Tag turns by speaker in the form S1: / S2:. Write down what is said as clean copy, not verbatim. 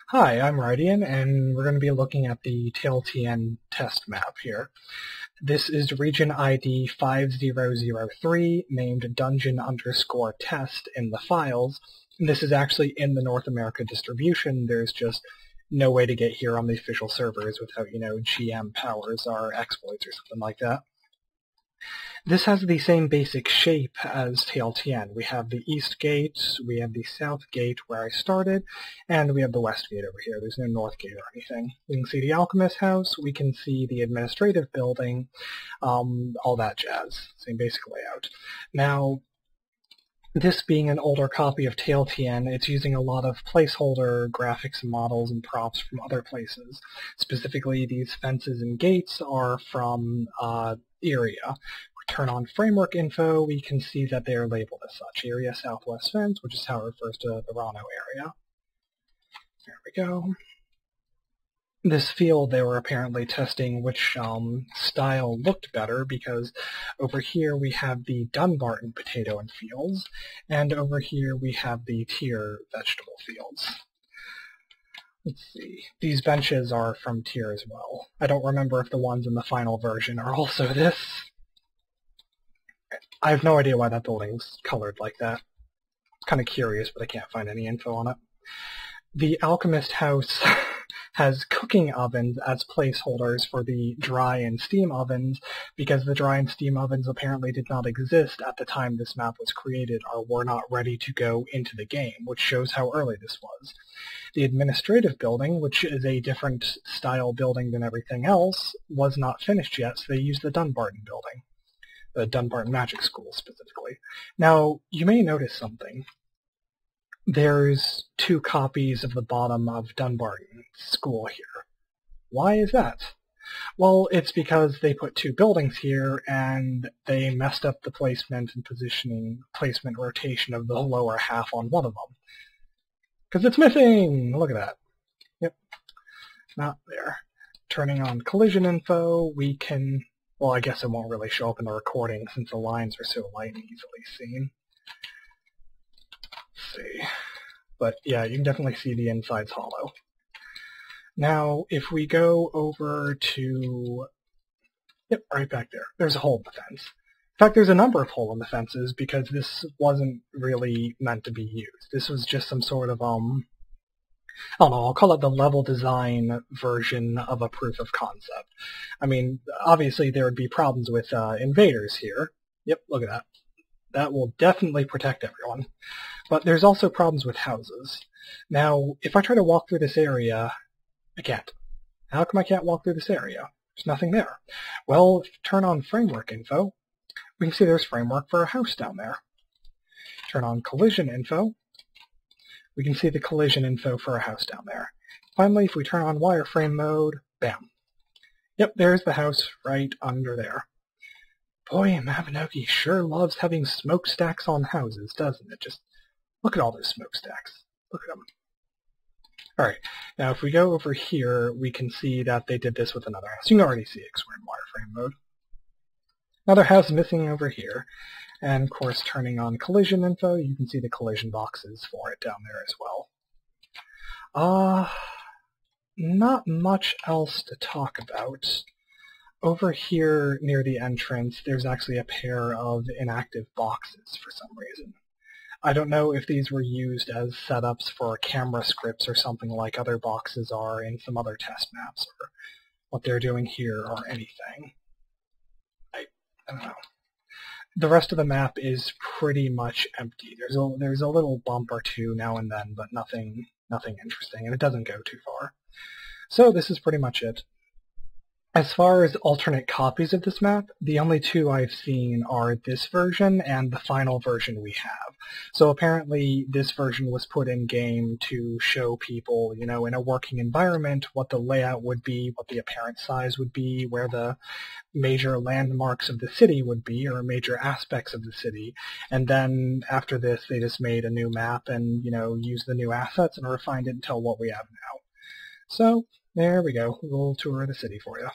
S1: Hi, I'm Rydian, and we're going to be looking at the Taillteann test map here. This is region ID 5003, named dungeon_test in the files. And this is actually in the North America distribution. There's just no way to get here on the official servers without, GM powers or exploits or something like that. This has the same basic shape as Taillteann. We have the east gate, we have the south gate where I started, and we have the west gate over here. There's no north gate or anything. We can see the alchemist house, we can see the administrative building, all that jazz. Same basic layout. Now, this being an older copy of Taillteann, it's using a lot of placeholder graphics and models and props from other places. Specifically, these fences and gates are from Area. Turn on framework info, we can see that they are labeled as such. Area Southwest Fence, which is how it refers to the Rano area. There we go. This field, they were apparently testing which style looked better, because over here we have the Dunbarton potato and fields, and over here we have the Tier vegetable fields. Let's see. These benches are from Tier as well. I don't remember if the ones in the final version are also this. I have no idea why that building's colored like that. Kind of curious, but I can't find any info on it. The alchemist house has cooking ovens as placeholders for the dry and steam ovens, because the dry and steam ovens apparently did not exist at the time this map was created, or were not ready to go into the game, which shows how early this was. The administrative building, which is a different style building than everything else, was not finished yet, so they used the Dunbarton building. The Dunbarton Magic School, specifically. Now, you may notice something. There's 2 copies of the bottom of Dunbarton School here. Why is that? Well, it's because they put 2 buildings here, and they messed up the placement and placement rotation of the lower half on one of them. Because it's missing! Look at that. Yep. Not there. Turning on collision info, we can... Well, I guess it won't really show up in the recording since the lines are so light and easily seen. Let's see. But yeah, you can definitely see the inside's hollow. Now, if we go over to... Yep, right back there. There's a hole in the fence. In fact, there's a number of holes in the fences because this wasn't really meant to be used. This was just some sort of, I don't know, I'll call it the level design version of a proof of concept. I mean, obviously there would be problems with invaders here. Yep, look at that. That will definitely protect everyone. But there's also problems with houses. Now, if I try to walk through this area, I can't. How come I can't walk through this area? There's nothing there. Well, if you turn on framework info, we can see there's framework for a house down there. Turn on collision info, we can see the collision info for a house down there. Finally, if we turn on wireframe mode, bam. Yep, there's the house right under there. Boy, Mabinogi sure loves having smokestacks on houses, doesn't it? Just look at all those smokestacks. Look at them. Alright, now if we go over here, we can see that they did this with another house. You can already see it because we're in wireframe mode. Another house missing over here. And, of course, turning on collision info, you can see the collision boxes for it down there as well. Not much else to talk about. Over here near the entrance, there's actually a pair of inactive boxes for some reason. I don't know if these were used as setups for camera scripts or something like other boxes are in some other test maps, or what they're doing here or anything. I don't know. The rest of the map is pretty much empty. There's a little bump or two now and then, but nothing interesting, and it doesn't go too far. So this is pretty much it. As far as alternate copies of this map, the only 2 I've seen are this version and the final version we have. So apparently this version was put in game to show people, in a working environment, what the layout would be, what the apparent size would be, where the major landmarks of the city would be, or major aspects of the city. And then after this, they just made a new map and, used the new assets and refined it until what we have now. So there we go, a little tour of the city for you.